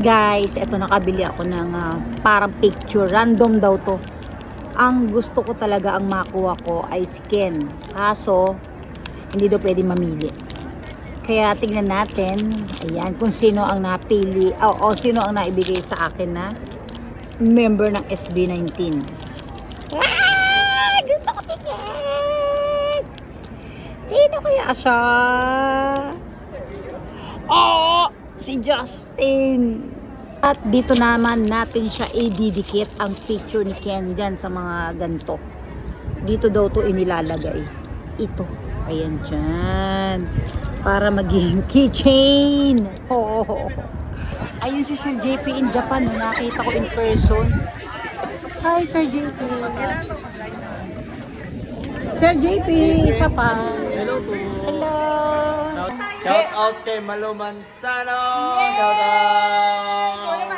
Guys, eto nakabili ako ng parang picture. Random daw to. Ang gusto ko talaga ang makuha ko ay si Ken. Kaso, hindi daw pwede mamili. Kaya tingnan natin, ayan, kung sino ang napili, o sino ang naibigay sa akin na member ng SB19. Gusto ko si Ken! Sino kaya siya? Oh! Si Justin. At dito naman natin siya ididikit ang picture ni Ken dyan sa mga ganito. Dito daw to inilalagay. Ito. Ayan dyan. Para maging keychain. Oh. Ayun si Sir JP in Japan. Nakita ko in person. Hi Sir JP. Sir JP, isa pa. Hello po. Hello. Shout out kay Malo Manzano.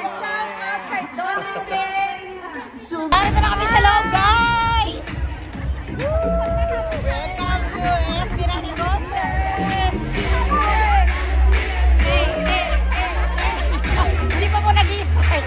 Shout out kay Donaldin. Narito na kami sa loob, guys. Welcome to SB19 concert. Hindi pa po nag-i-start.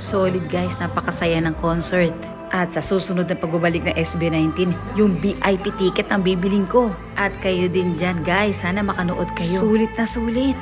Solid guys, napakasaya ng concert. At sa susunod na pagbabalik ng SB19, yung VIP ticket ang bibiling ko. At kayo din dyan guys, sana makanood kayo. Sulit na sulit.